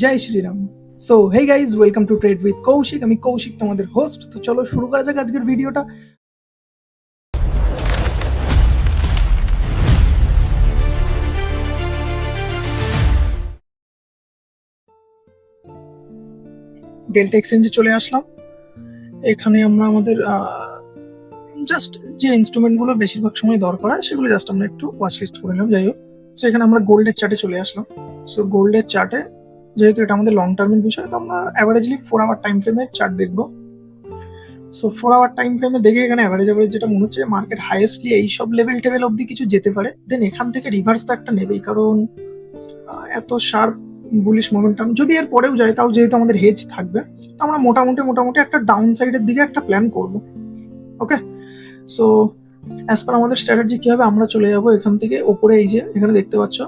Joy Shriram. So hey guys, welcome to trade with Kaushik. আমি কৌশিক, তোমাদের host. তো চলো শুরু করা যাক আজকের ভিডিওটা। ডেল্টা এক্সচেঞ্জে চলে আসলাম। এখানে আমরা আমাদের জাস্ট যে ইনস্ট্রুমেন্টগুলো বেশিরভাগ সময় দরকার হয় সেগুলো জাস্ট আমরা একটু ওয়াচ লিস্ট করে নিলাম। যাই হোক, সো এখানে আমরা গোল্ডের চার্টে চলে আসলাম। সো গোল্ডের চার্টে যেহেতু এটা আমাদের লং টার্মের বিষয়, তো আমরা অ্যাভারেজলি 4 আওয়ার টাইম ফ্রেমের চার্ট দেখবো। সো 4 আওয়ার টাইম ফ্রেমে দেখে এখানে অ্যাভারেজ যেটা মনে হচ্ছে, মার্কেট হাইয়েস্টলি এই সব লেভেল অবধি কিছু যেতে পারে, দেন এখান থেকে রিভার্স তো একটা নেবেই, কারণ এত শার্প বুলিশ মোমেন্টাম যদি এর পরেও যায়, তাও যেহেতু আমাদের হেজ থাকবে, তো আমরা মোটামুটি একটা ডাউন সাইডের দিকে একটা প্ল্যান করব। ওকে, সো অ্যাজ পার আমাদের স্ট্র্যাটেজি কি হবে, আমরা চলে যাব এখান থেকে ওপরে। এই যে এখানে দেখতে পাচ্ছ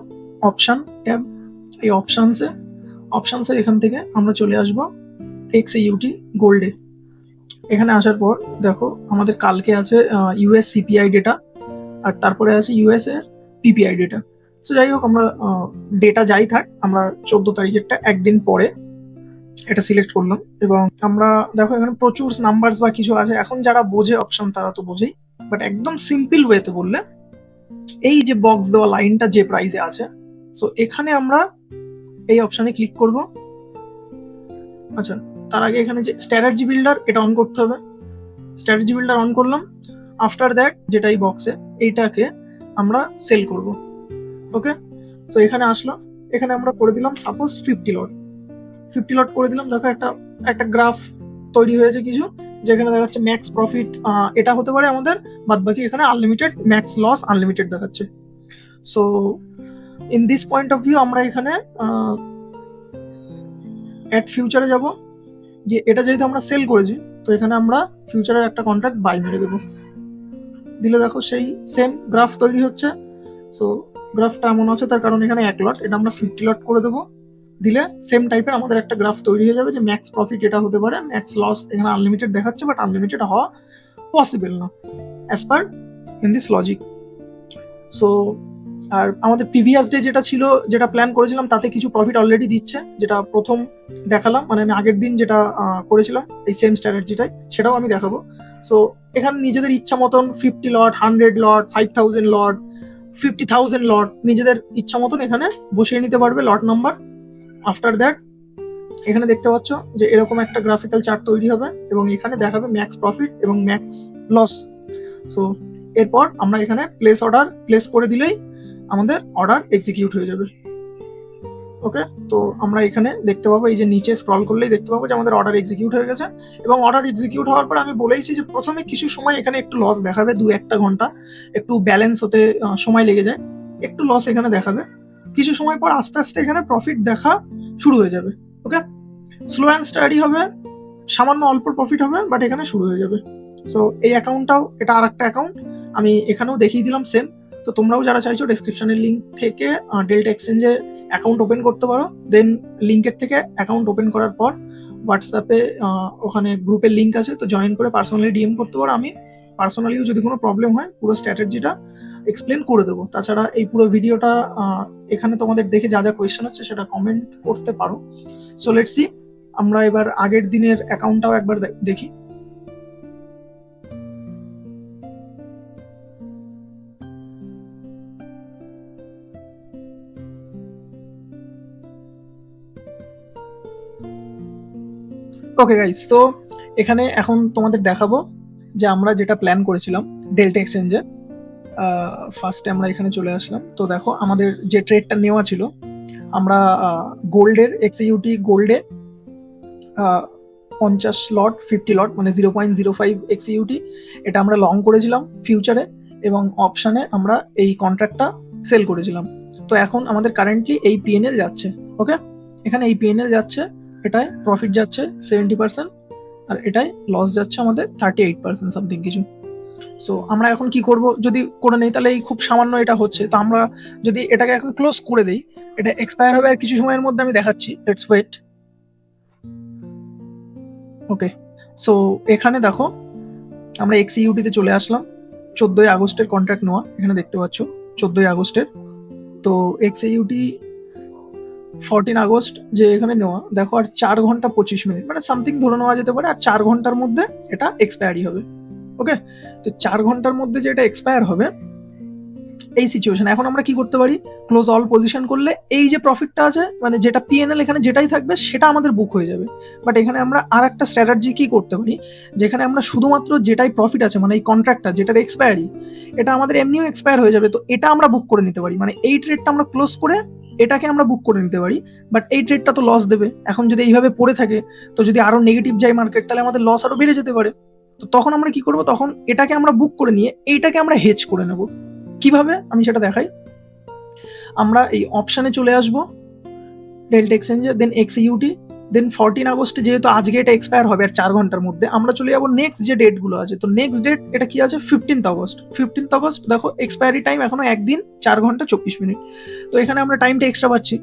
অপশন ট্যাব, এই অপশনসের এখান থেকে আমরা চলে আসবো XAUT গোল্ডে। এখানে আসার পর দেখো আমাদের কালকে আছে ইউএস সিপিআই ডেটা, আর তারপরে আছে ইউএস এর পিপিআই ডেটা। তো যাই হোক, আমরা ডেটা যাই থাক, আমরা 14 তারিখেরটা একদিন পরে এটা সিলেক্ট করলাম। এবং আমরা দেখো এখানে প্রচুর নাম্বারস বা কিছু আছে, এখন যারা বোঝে অপশন তারা তো বোঝেই, বাট একদম সিম্পল ওয়েতে বললে এই যে বক্স দেওয়া লাইনটা যে প্রাইসে আছে, সো এখানে আমরা এই অপশনে ক্লিক করব। আচ্ছা, তার আগে এখানে যে স্ট্র্যাটেজি বিল্ডার, এটা অন করতে হবে। স্ট্র্যাটেজি বিল্ডার অন করলাম। আফটার দ্যাট যেটা এই বক্সে, এইটাকে আমরা সেল করব। ওকে, সো এখানে আসলো, এখানে আমরা করে দিলাম সাপোজ 50 লট করে দিলাম। দেখো একটা গ্রাফ তৈরি হয়েছে কিছু, যেখানে দেখাচ্ছে ম্যাক্স প্রফিট এটা হতে পারে আমাদের, বাদ বাকি এখানে আনলিমিটেড, ম্যাক্স লস আনলিমিটেড দেখাচ্ছে। So in this point of view আমরা এখানে অ্যাড ফিউচারে যাব, যে এটা যেহেতু আমরা সেল করেছি, তো এখানে আমরা ফিউচারের একটা কন্ট্রাক্ট বাই মেরে দেবো। দিলে দেখো সেই সেম গ্রাফ তৈরি হচ্ছে। সো গ্রাফটা এমন আছে তার কারণ এখানে 1 লট, এটা আমরা 50 লট করে দেবো। দিলে সেম টাইপের আমাদের একটা গ্রাফ তৈরি হয়ে যাবে, যে ম্যাক্স প্রফিট এটা হতে পারে, ম্যাক্স লস এখানে আনলিমিটেড দেখাচ্ছে, বাট আনলিমিটেড হওয়া পসিবল না as per in this logic. So আর আমাদের প্রিভিয়াস ডে যেটা ছিল, যেটা প্ল্যান করেছিলাম, তাতে কিছু প্রফিট অলরেডি দিচ্ছে, যেটা প্রথম দেখালাম, মানে আমি আগের দিন যেটা করেছিলাম এই সেম স্ট্র্যাটেজিটাই, সেটাও আমি দেখাবো। সো এখানে নিজেদের ইচ্ছা মতন 50 লট, 100 লট, 5000 লট, 50,000 লট নিজেদের ইচ্ছা মতন এখানে বসিয়ে নিতে পারবে লট নাম্বার। আফটার দ্যাট এখানে দেখতে পাচ্ছ যে এরকম একটা গ্রাফিক্যাল চার্ট তৈরি হবে, এবং এখানে দেখাবে ম্যাক্স প্রফিট এবং ম্যাক্স লস। সো এরপর আমরা এখানে প্লেস করে দিলেই আমাদের অর্ডার এক্সিকিউট হয়ে যাবে। ওকে, তো আমরা এখানে দেখতে পাবো, এই যে নিচে স্ক্রল করলেই দেখতে পাবো যে আমাদের অর্ডার এক্সিকিউট হয়ে গেছে। এবং অর্ডার এক্সিকিউট হওয়ার পর আমি বলেইছি যে প্রথমে কিছু সময় এখানে একটু লস দেখাবে, 2-1 ঘন্টা একটু ব্যালেন্স হতে সময় লেগে যায়, একটু লস এখানে দেখাবে। কিছু সময় পর আস্তে আস্তে এখানে প্রফিট দেখা শুরু হয়ে যাবে। ওকে, স্লো অ্যান্ড স্টাডি হবে, সামান্য অল্প প্রফিট হবে, বাট এখানে শুরু হয়ে যাবে। সো এই অ্যাকাউন্টটাও, এটা আর একটা অ্যাকাউন্ট, আমি এখানেও দেখিয়ে দিলাম সেম। তো তোমরাও যারা চাইছো ডেসক্রিপশনের লিঙ্ক থেকে ডেল্টা এক্সচেঞ্জে অ্যাকাউন্ট ওপেন করতে পারো। দেন লিঙ্কের থেকে অ্যাকাউন্ট ওপেন করার পর হোয়াটসঅ্যাপে ওখানে গ্রুপের লিঙ্ক আছে, তো জয়েন করে পার্সোনালি ডিএম করতে পারো। আমি পার্সোনালিও যদি কোনো প্রবলেম হয় পুরো স্ট্র্যাটেজিটা এক্সপ্লেন করে দেবো। তাছাড়া এই পুরো ভিডিওটা এখানে তোমাদের দেখে যা যা কোয়েশ্চেন হচ্ছে সেটা কমেন্ট করতে পারো। সো লেটস সি, আমরা এবার আগের দিনের অ্যাকাউন্টটাও একবার দেখি। ওকে গাইস, তো এখানে এখন তোমাদের দেখাবো যে আমরা যেটা প্ল্যান করেছিলাম ডেল্টা এক্সচেঞ্জে। ফার্স্টে আমরা এখানে চলে আসলাম। তো দেখো আমাদের যে ট্রেডটা নেওয়া ছিল, আমরা গোল্ডের XAUT গোল্ডে 50 লট 50 লট মানে 0.05 XAUT এটা আমরা লং করেছিলাম ফিউচারে, এবং অপশানে আমরা এই কন্ট্রাক্টটা সেল করেছিলাম। তো এখন আমাদের কারেন্টলি এই পিএনএল যাচ্ছে। ওকে, এখানে এই পিএনএল যাচ্ছে, এটায় প্রফিট যাচ্ছে 70%, আর এটাই লস যাচ্ছে আমাদের 38% সামথিং কিছু। সো আমরা এখন কি করব, যদি করে নেই তাহলে এই খুব সামান্য এটা হচ্ছে, তো আমরা যদি এটাকে এখন ক্লোজ করে দেই, এটা এক্সপায়ার হবে আর কিছু সময়ের মধ্যে, আমি দেখাচ্ছি, লেটস ওয়েট। ওকে, সো এখানে দেখো আমরা XAUT-তে চলে আসলাম। 14 আগস্টের কন্ট্রাক্ট নেওয়া, এখানে দেখতে পাচ্ছ 14 আগস্টের। তো XAUT 14 আগস্ট যে এখানে নেওয়া, দেখো আর 4 ঘন্টা 25 মিনিট, মানে সামথিং ধরে নেওয়া যেতে পারে, আর 4 ঘন্টার মধ্যে এটা এক্সপায়ারি হবে। ওকে, তো 4 ঘন্টার মধ্যে যে এটা এক্সপায়ার হবে, এই সিচুয়েশন এখন আমরা কি করতে পারি, ক্লোজ অল পজিশন করলে এই যে প্রফিটটা আছে, মানে যেটা পিএনএল এখানে যেটাই থাকবে সেটা আমাদের বুক হয়ে যাবে। বাট এখানে আমরা আর একটা স্ট্র্যাটাজি কি করতে পারি, যেখানে আমরা শুধুমাত্র যেটাই প্রফিট আছে, মানে এই কন্ট্রাক্টটা যেটার এক্সপায়ারি, এটা আমাদের এমনিও এক্সপায়ার হয়ে যাবে, তো এটা আমরা বুক করে নিতে পারি, মানে এই ট্রেডটা আমরা ক্লোজ করে এটাকে আমরা বুক করে নিতে পারি। বাট এই ট্রেডটা তো লস দেবে, এখন যদি এইভাবে পড়ে থাকে, তো যদি আরো নেগেটিভ যায় মার্কেট, তাহলে আমাদের লস আরো বেড়ে যেতে পারে। তো তখন আমরা কি করব, তখন এটাকে আমরা বুক করে নিয়ে এইটাকে আমরা হেজ করে নেব। কিভাবে আমি সেটা দেখাই। আমরা এই অপশানে চলে আসব, ডেল্টা এক্সচেঞ্জে, দেন এক্সইউটি, দেন 14 আগস্টে যেহেতু আজকে এটা এক্সপায়ার হবে আর 4 ঘন্টার মধ্যে, আমরা চলে যাবো নেক্সট যে ডেটগুলো আছে। তো নেক্সট ডেট এটা কি আছে, 15 আগস্ট। 15 আগস্ট দেখো এক্সপায়ারি টাইম এখনো 1 দিন 4 ঘন্টা 24 মিনিট, তো এখানে আমরা টাইমটা এক্সট্রা পাচ্ছি।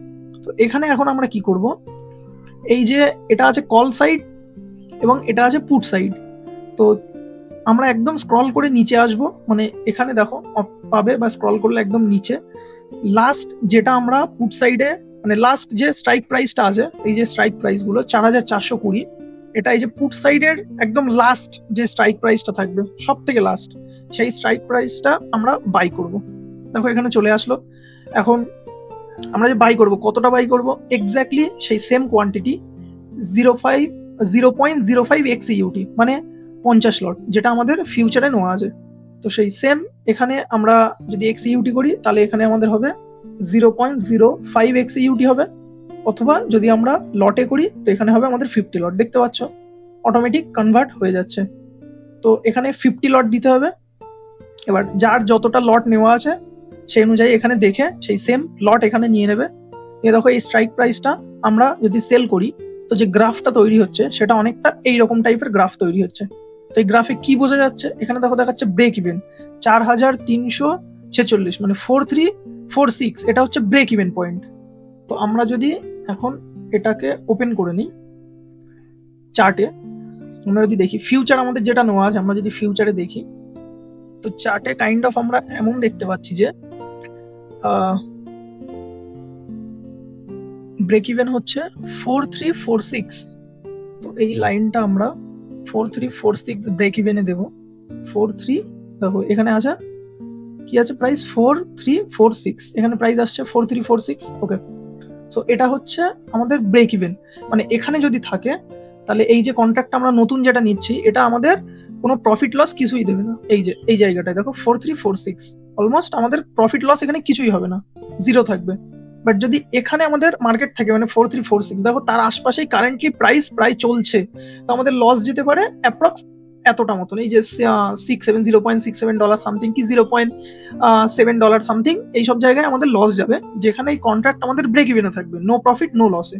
তো এখানে এখন আমরা কি করব, এই যে এটা আছে কল সাইড এবং এটা আছে পুট সাইড, তো আমরা একদম স্ক্রল করে নিচে আসব, মানে এখানে দেখো পাবে, বা স্ক্রল করলে একদম নিচে লাস্ট যেটা আমরা পুট সাইডে, মানে লাস্ট যে স্ট্রাইক প্রাইসটা আছে, এই যে স্ট্রাইক প্রাইসগুলো 4420, এটা এই যে পুট সাইডের একদম লাস্ট যে স্ট্রাইক প্রাইসটা থাকবে সব থেকে লাস্ট, সেই স্ট্রাইক প্রাইসটা আমরা বাই করব। দেখো এখানে চলে আসলো। এখন আমরা যে বাই করব, কতটা বাই করব, এক্স্যাক্টলি সেই সেম কোয়ান্টিটি 0.05 এক্সইউটি, মানে 50 লট, যেটা আমাদের ফিউচারে নেওয়া আছে। তো সেই সেম এখানে আমরা যদি এক্সইউটি করি, তাহলে এখানে আমাদের হবে 0.05 এক্সইউটি হবে, অথবা যদি আমরা লটে করি তো এখানে হবে আমাদের 50 লট। দেখতে পাচ্ছ অটোমেটিক কনভার্ট হয়ে যাচ্ছে। তো এখানে 50 লট দিতে হবে। এবার যার যতটা লট নেওয়া আছে সেই অনুযায়ী এখানে দেখে সেই সেম লট এখানে নিয়ে নেবে। এ দেখো এই স্ট্রাইক প্রাইসটা আমরা যদি সেল করি, তো যে গ্রাফটা তৈরি হচ্ছে সেটা অনেকটা এইরকম টাইপের গ্রাফ তৈরি হচ্ছে। তো এই গ্রাফে কি বোঝা যাচ্ছে, এখানে দেখো দেখাচ্ছে ব্রেক ইভেন 4346, মানে 4346, এটা হচ্ছে ব্রেক ইভেন পয়েন্ট। তো আমরা যদি এখন এটাকে ওপেন করে নিই চার্টে, আমরা যদি দেখি ফিউচার আমাদের যেটা নেওয়া আছে, আমরা যদি ফিউচারে দেখি, তো চার্টে কাইন্ড অফ আমরা এমন দেখতে পাচ্ছি যে ব্রেক ইভেন হচ্ছে 4346। তো এই লাইনটা আমরা 4346 ব্রেক ইভেনে দেবো। 43, দেখো এখানে আছে কি আছে প্রাইস 4346, এখানে প্রাইস আসছে 4346। ওকে, সো এটা হচ্ছে আমাদের ব্রেক ইভেন, মানে এখানে যদি থাকে তাহলে এই যে কন্ট্রাক্টটা আমরা নতুন যেটা নিচ্ছি, এটা আমাদের কোনো প্রফিট লস কিছুই দেবে না। এই যে এই জায়গাটায় দেখো 4346, অলমোস্ট আমাদের প্রফিট লস এখানে কিছুই হবে না, জিরো থাকবে। বাট যদি এখানে আমাদের মার্কেট থাকে, মানে 4346, দেখো তার আশপাশেই কারেন্টলি প্রাইস প্রায় চলছে, তো আমাদের লস যেতে পারে অ্যাপ্রক্স এতটা মতন, এই যে $0.67 সামথিং, কি $0.7 সামথিং, এইসব জায়গায় আমাদের লস যাবে, যেখানে এই কন্ট্রাক্ট আমাদের ব্রেক ইভেনে থাকবে, নো প্রফিট নো লসে।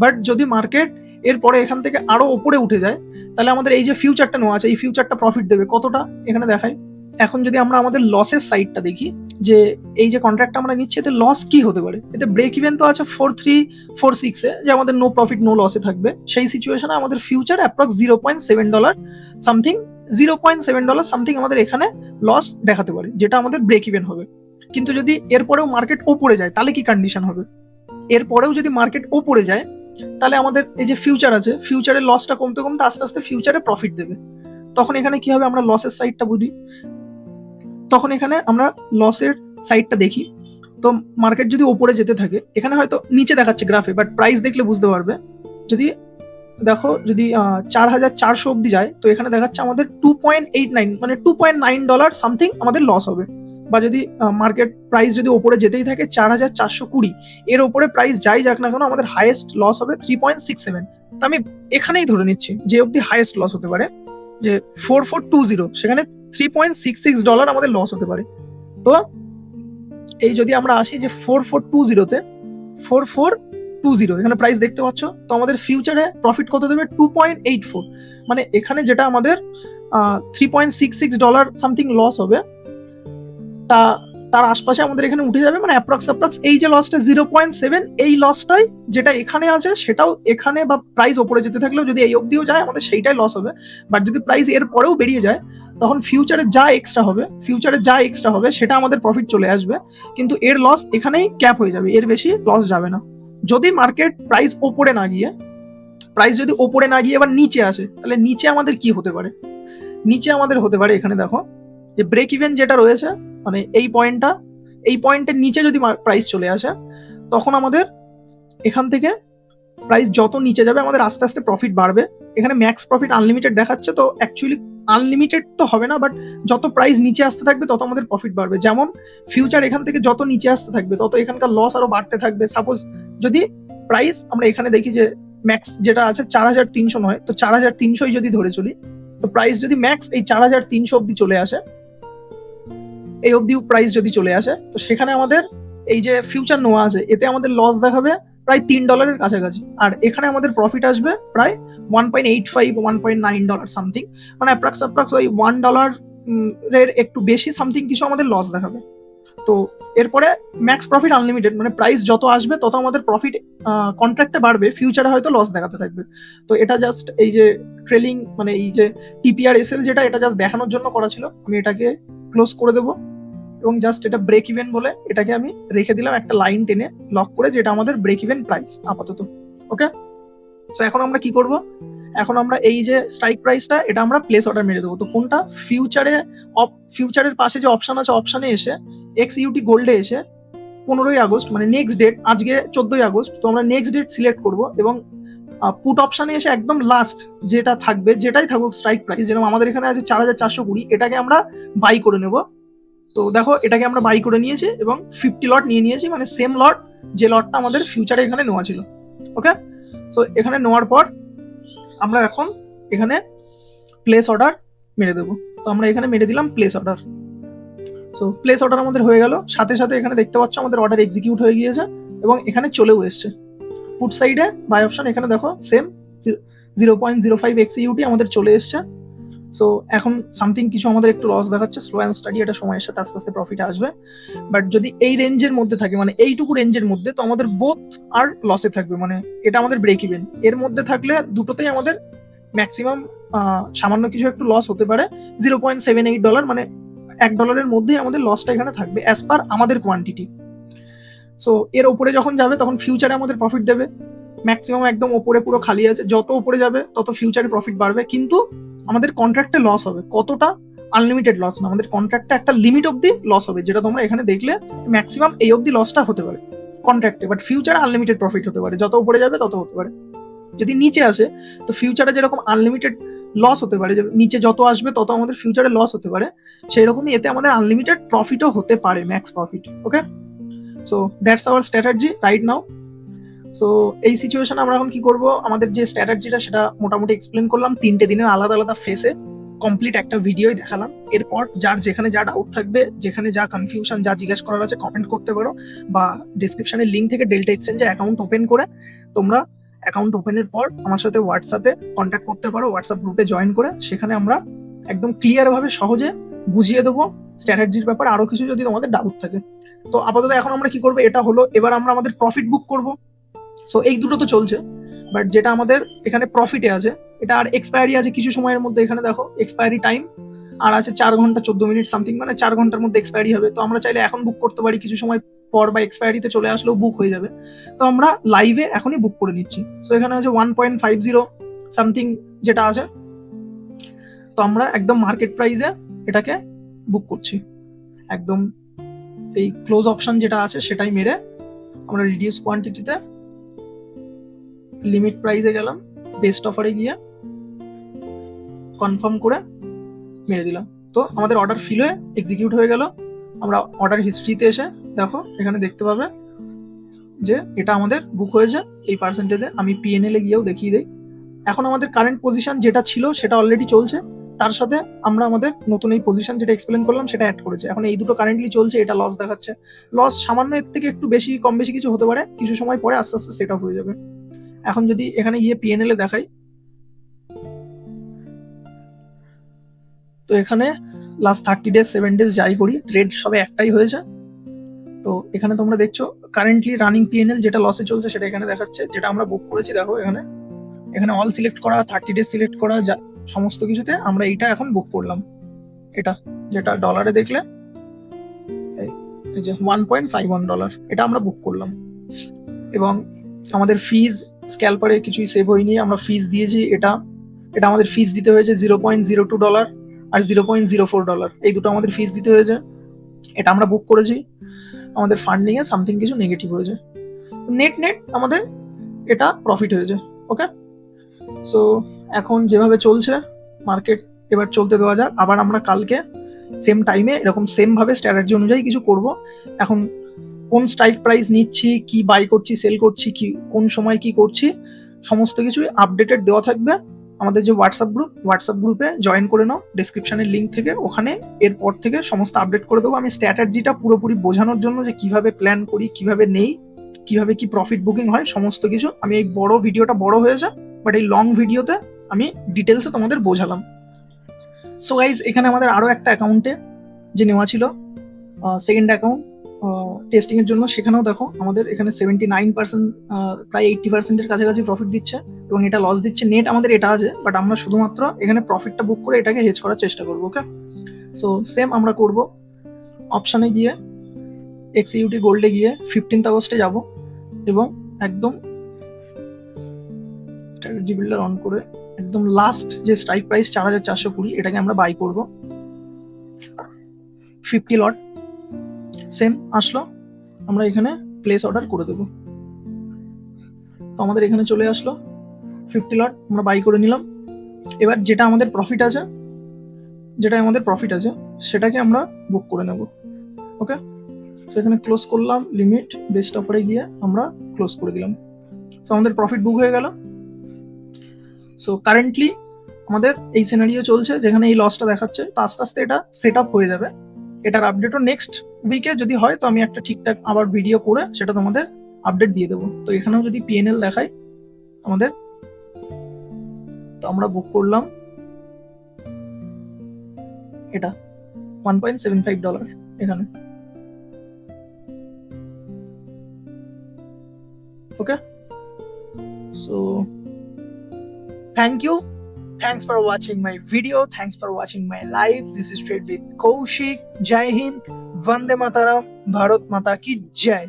বাট যদি মার্কেট এরপরে এখান থেকে আরো উপরে উঠে যায়, তাহলে আমাদের এই যে ফিউচারটা নেওয়া আছে, এই ফিউচারটা প্রফিট দেবে কতটা এখানে দেখায়। এখন যদি আমরা আমাদের লসের সাইডটা দেখি, যে এই যে কন্ট্রাক্টটা আমরা নিচ্ছি এতে লস কি হতে পারে, এতে ব্রেক ইভেন তো আছে 4346-এ, যে আমাদের নো প্রফিট নো লসে থাকবে, সেই সিচুয়েশনে আমাদের ফিউচার অ্যাপ্রক্স $0.7 সামথিং, $0.7 সামথিং আমাদের এখানে লস দেখাতে পারে, যেটা আমাদের ব্রেক ইভেন হবে। কিন্তু যদি এরপরেও মার্কেট ওপরে যায় তাহলে কি কন্ডিশন হবে, এরপরেও যদি মার্কেট ওপরে যায় তাহলে আমাদের এই যে ফিউচার আছে, ফিউচারের লসটা কমতে কমতে আস্তে আস্তে ফিউচারে প্রফিট দেবে। তখন এখানে কি হবে, আমরা লসের সাইডটা বুঝি, তখন এখানে আমরা লসের সাইডটা দেখি। তো মার্কেট যদি ওপরে যেতে থাকে, এখানে হয়তো নিচে দেখাচ্ছে গ্রাফে, বাট প্রাইস দেখলে বুঝতে পারবে, যদি দেখো যদি 4400 অব্দি যায়, তো এখানে দেখাচ্ছে আমাদের 2.89, মানে $2.9 সামথিং আমাদের লস হবে। বা যদি মার্কেট প্রাইস যদি ওপরে যেতেই থাকে 4420, এর ওপরে প্রাইস যাই যাক না কেন, আমাদের হাইয়েস্ট লস হবে 3.67। তো আমি এখানেই ধরে নিচ্ছি যে অব্দি হাইয়েস্ট লস হতে পারে, যে 4420, সেখানে $3.66 আমাদের লস হতে পারে। তো এই যদি আমরা আসি যে 4420-তে, 4420 এখানে প্রাইস দেখতে পাচ্ছ, তো আমাদের ফিউচারে প্রফিট কত দেবে, 2.84, মানে এখানে যেটা আমাদের $3.66 সামথিং লস হবে, তার আশপাশে আমাদের এখানে উঠে যাবে, মানে অ্যাপ্রক্স এই যে লসটা 0.7, এই লসটাই যেটা এখানে আছে সেটাও এখানে, বা প্রাইস ওপরে যেতে থাকলেও যদি এই অবধিও যায় আমাদের সেইটাই লস হবে। বাট যদি প্রাইস এর পরেও বেরিয়ে যায়, তখন ফিউচারে যা এক্সট্রা হবে সেটা আমাদের প্রফিট চলে আসবে, কিন্তু এর লস এখানেই ক্যাপ হয়ে যাবে, এর বেশি লস যাবে না। যদি মার্কেট প্রাইস ওপরে না গিয়ে এবার নিচে আসে, তাহলে নিচে আমাদের কি হতে পারে? নিচে আমাদের হতে পারে, এখানে দেখো যে ব্রেক ইভেন যেটা রয়েছে, মানে এই পয়েন্টের নিচে যদি প্রাইস চলে আসে, তখন আমাদের এখান থেকে প্রাইস যত নিচে যাবে আমাদের আস্তে আস্তে প্রফিট বাড়বে। এখানে ম্যাক্স প্রফিট আনলিমিটেড দেখাচ্ছে, তো অ্যাকচুয়ালি আনলিমিটেড তো হবে না, বাট যত প্রাইস নিচে আসতে থাকবে তত আমাদের প্রফিট বাড়বে। যেমন ফিউচার এখান থেকে যত নিচে আসতে থাকবে তত এখানকার লস আরো বাড়তে থাকবে। সাপোজ যদি প্রাইস আমরা এখানে দেখি যে ম্যাক্স যেটা আছে 4300 নয়, তো 4300 যদি ধরে চলি, তো প্রাইস যদি ম্যাক্স এই 4300 অব্দি চলে আসে, এই অব্দি প্রাইস যদি চলে আসে, তো সেখানে আমাদের এই যে ফিউচার নোয়া আছে এতে আমাদের লস দেখাবে প্রায় $3 কাছাকাছি, আর এখানে আমাদের প্রফিট আসবে প্রায় 1.85 $1.9 সামথিং, মানে অ্যাপ্রক্স ওই $1 এর একটু বেশি সামথিং কিছু আমাদের লস দেখাবে। তো এরপরে ম্যাক্স প্রফিট আনলিমিটেড, মানে প্রাইস যত আসবে তত আমাদের প্রফিট কন্ট্রাক্টে বাড়বে, ফিউচারে হয়তো লস দেখাতে থাকবে। তো এটা জাস্ট এই যে ট্রেলিং, মানে এই যে TPRSL যেটা, এটা জাস্ট দেখানোর জন্য করা ছিল। আমি এটাকে ক্লোজ করে দেবো এবং জাস্ট এটা ব্রেক ইভেন বলে এটাকে আমি রেখে দিলাম একটা লাইন টেনে লক করে, যেটা আমাদের ব্রেক ইভেন প্রাইস আপাতত। ওকে, সো এখন আমরা কি করব? এখন আমরা এই যে স্ট্রাইক প্রাইসটা, এটা আমরা প্লেস অর্ডার মেরে দেবো। তো কোনটা? ফিউচারের পাশে যে অপশন আছে, অপশনে এসে XUT গোল্ডে এসে 15ই আগস্ট, মানে নেক্সট ডেট, আজকে 14ই আগস্ট, তো আমরা নেক্সট ডেট সিলেক্ট করব এবং পুট অপশনে এসে একদম লাস্ট যেটা থাকবে, যেটাই থাকুক স্ট্রাইক প্রাইস, যেরকম আমাদের এখানে আছে 4420, এটাকে আমরা বাই করে নেব। তো দেখো এটাকে আমরা বাই করে নিয়েছি এবং 50 লট নিয়ে নিয়েছি, মানে সেম লট যে লটটা আমাদের ফিউচারে এখানে নেওয়া ছিল। ওকে, সো এখানে নেওয়ার পর আমরা এখন এখানে প্লেস অর্ডার মেরে দেবো। তো আমরা এখানে মেরে দিলাম place order. So place order আমাদের হয়ে গেল, সাথে সাথে এখানে দেখতে পাচ্ছ আমাদের অর্ডার এক্সিকিউট হয়ে গিয়েছে এবং এখানে চলেও এসছে। পুট সাইডে বাই অপশন, এখানে দেখো সেম 0.05 XUT আমাদের চলে এসছে। সো এখন সামথিং কিছু আমাদের একটু লস দেখাচ্ছে, স্লো অ্যান্ড স্টাডি, এটা সময়ের সাথে আস্তে আস্তে প্রফিট আসবে। বাট যদি এই রেঞ্জের মধ্যে থাকে, মানে এইটুকু রেঞ্জের মধ্যে, তো আমাদের বোথ আর লসে থাকবে, মানে এটা আমাদের ব্রেক ইভেন। এর মধ্যে থাকলে দুটোতেই আমাদের ম্যাক্সিমাম সামান্য কিছু একটু লস হতে পারে, $0.78, মানে $1 মধ্যেই আমাদের লসটা এখানে থাকবে অ্যাজ পার আমাদের কোয়ান্টিটি। সো এর ওপরে যখন যাবে তখন ফিউচারে আমাদের প্রফিট দেবে। ম্যাক্সিমাম একদম ওপরে পুরো খালি আছে, যত ওপরে যাবে তত ফিউচারে প্রফিট বাড়বে, কিন্তু আমাদের কন্ট্রাক্টে লস হবে। কতটা? আনলিমিটেড লস না, আমাদের কন্ট্রাক্টে একটা লিমিট অব্দি লস হবে, যেটা তোমরা এখানে দেখলে ম্যাক্সিমাম এই অব্দি লসটা হতে পারে কন্ট্রাক্টে, বাট ফিউচারে আনলিমিটেড প্রফিট হতে পারে, যত উপরে যাবে তত হতে পারে। যদি নিচে আসে তো ফিউচারে যেরকম আনলিমিটেড লস হতে পারে, নিচে যত আসবে তত আমাদের ফিউচারে লস হতে পারে, সেই রকমই এতে আমাদের আনলিমিটেড প্রফিটও হতে পারে, max profit. Okay, so that's our strategy right now. So এই সিচুয়েশনে আমরা এখন কি করব? আমাদের যে স্ট্র্যাটেজিটা সেটা মোটামুটি এক্সপ্লেন করলাম 3টে দিনের আলাদা আলাদা ফেসে, কমপ্লিট একটা ভিডিওই দেখালাম। এরপর যার যেখানে যা ডাউট থাকবে, যেখানে যা কনফিউশন, যা জিজ্ঞেস করার আছে কমেন্ট করতে পারো, বা ডিসক্রিপশনের লিঙ্ক থেকে ডেল্টা এক্সচেঞ্জে অ্যাকাউন্ট ওপেন করে তোমরা অ্যাকাউন্ট ওপেনের পর আমার সাথে হোয়াটসঅ্যাপে কন্ট্যাক্ট করতে পারো, হোয়াটসঅ্যাপ গ্রুপে জয়েন করে। সেখানে আমরা একদম ক্লিয়ারভাবে সহজে বুঝিয়ে দেবো স্ট্র্যাটেজির ব্যাপারে আরো কিছু যদি তোমাদের ডাউট থাকে। তো আপাতত এখন আমরা কি করবো, এটা হলো, এবার আমরা আমাদের প্রফিট বুক করবো। সো এই দুটো তো চলছে, বাট যেটা আমাদের এখানে প্রফিটে আছে, এটা আর এক্সপায়ারি আছে কিছু সময়ের মধ্যে। এখানে দেখো এক্সপায়ারি টাইম আর আছে 4 ঘন্টা 14 মিনিট সামথিং, মানে 4 ঘন্টার মধ্যে এক্সপায়ারি হবে। তো আমরা চাইলে এখন বুক করতে পারি, কিছু সময় পর বা এক্সপায়ারিতে চলে আসলেও বুক হয়ে যাবে। তো আমরা লাইভে এখনই বুক করে নিচ্ছি। সো এখানে আছে 1.50 সামথিং যেটা আছে, তো আমরা একদম মার্কেট প্রাইসে এটাকে বুক করছি। একদম এই ক্লোজ অপশন যেটা আছে সেটাই মেরে আমরা রিডিউস কোয়ান্টিটিতে লিমিট প্রাইসে গেলাম, বেস্ট অফারে গিয়ে কনফার্ম করে মেরে দিলাম। তো আমাদের অর্ডার ফিল হয়ে এক্সিকিউট হয়ে গেল। আমরা অর্ডার হিস্ট্রিতে এসে দেখো এখানে দেখতে পাবে যে এটা আমাদের বুক হয়েছে এই পার্সেন্টেজে। আমি PNL এ গিয়েও দেখিয়ে দিই। এখন আমাদের কারেন্ট পজিশন যেটা ছিল সেটা অলরেডি চলছে, তার সাথে আমরা আমাদের নতুন এই পজিশন যেটা এক্সপ্লেন করলাম সেটা অ্যাড করেছে। এখন এই দুটো কারেন্টলি চলছে, এটা লস দেখাচ্ছে। লস সামান্য এর থেকে একটু বেশি কম বেশি কিছু হতে পারে, কিছু সময় পরে আস্তে আস্তে সেট আপ হয়ে যাবে। এখন যদি এখানে গিয়ে PNL এ দেখাই, তো এখানে লাস্ট 30 ডেজ 7 ডেজ যাই করি, ট্রেড সবে একটাই হয়েছে। তো এখানে তোমরা দেখছো কারেন্টলি রানিং PNL যেটা লসে চলছে সেটা এখানে দেখাচ্ছে, যেটা আমরা বুক করেছি। দেখো এখানে অল সিলেক্ট করা, 30 ডেজ সিলেক্ট করা, সমস্ত কিছুতে আমরা এইটা এখন বুক করলাম। এটা যেটা ডলারে দেখলে এই যে $1.51, এটা আমরা বুক করলাম। এবং আমাদের ফিজ স্ক্যালপারে কিছুই সেভ হয়নি, আমরা ফিজ দিয়েছি এটা আমাদের ফিজ দিতে হয়েছে $0.02 আর $0.04, এই দুটো আমাদের ফিজ দিতে হয়েছে। এটা আমরা বুক করেছি, আমাদের ফান্ডিং এ সামথিং কিছু নেগেটিভ হয়েছে, নেট আমাদের এটা প্রফিট হয়েছে। ওকে, সো এখন যেভাবে চলছে মার্কেট এবার চলতে দেওয়া যাক। আবার আমরা কালকে সেম টাইমে এরকম সেম ভাবে স্ট্র্যাটেজি অনুযায়ী কিছু করব। এখন কোন স্ট্রাইক প্রাইস নিচ্ছি, কি বাই করছি, সেল করছি, কি কোন সময় কি করছি, সমস্ত কিছুই আপডেটেড দেওয়া থাকবে। আমাদের যে হোয়াটসঅ্যাপ গ্রুপে জয়েন করে নাও, ডেসক্রিপশনের লিঙ্ক থেকে, ওখানে এরপর থেকে সমস্ত আপডেট করে দেবো। আমি স্ট্র্যাটেজিটা পুরোপুরি বোঝানোর জন্য যে কিভাবে প্ল্যান করি, কিভাবে নেই, কিভাবে কি প্রফিট বুকিং হয়, সমস্ত কিছু আমি এই ভিডিওটা বড় হয়েছে, বাট এই লং ভিডিওতে আমি ডিটেলসে তোমাদের বোঝালাম। সো গাইজ, এখানে আমাদের আরো একটা অ্যাকাউন্টে যে নেওয়া ছিল সেকেন্ড অ্যাকাউন্ট টেস্টিং এর জন্য, সেখানেও দেখো আমাদের এখানে 79%, প্রায় 80%-এর কাছাকাছি প্রফিট দিচ্ছে, এবং এটা লস দিচ্ছে। নেট আমাদের এটা আছে, বাট আমরা শুধুমাত্র এখানে প্রফিটটা বুক করে এটাকে হেজ করার চেষ্টা করবো। ওকে, সো সেম আমরা করব, অপশানে গিয়ে এক্সইউটি গোল্ডে গিয়ে 15th আগস্টে যাব, এবং একদম স্ট্র্যাটেজি বিল্ডার অন করে একদম লাস্ট যে স্ট্রাইক প্রাইস 4420, এটাকে আমরা বাই করব 50 লট। সেম আসলো, আমরা এখানে প্লেস অর্ডার করে দেবো। তো আমাদের এখানে চলে আসলো 50 লট, আমরা বাই করে নিলাম। এবার যেটা আমাদের প্রফিট আছে সেটাকে আমরা বুক করে নেব। ওকে, তো এখানে ক্লোজ করলাম, লিমিট বেস্ট অফারে গিয়ে আমরা ক্লোজ করে দিলাম। সো আমাদের প্রফিট বুক হয়ে গেল। সো কারেন্টলি আমাদের এই সিনারিও চলছে যেখানে এই লসটা দেখাচ্ছে, তো আস্তে আস্তে এটা সেট আপ হয়ে যাবে। এটার আপডেটও নেক্সট উইকে যদি হয়, তো আমি একটা ঠিকঠাক আবার ভিডিও করে সেটা তোমাদের আপডেট দিয়ে দেবো। তো এখানেও যদি পিএনএল দেখাই আমাদের, তো আমরা বুক করলাম এটা $1.75 এখানে। Okay, so thank you, thanks for watching my video, thanks for watching my live. This is Trade with Kaushik. Jai Hind, Vande Mataram, Bharat Mata ki Jai.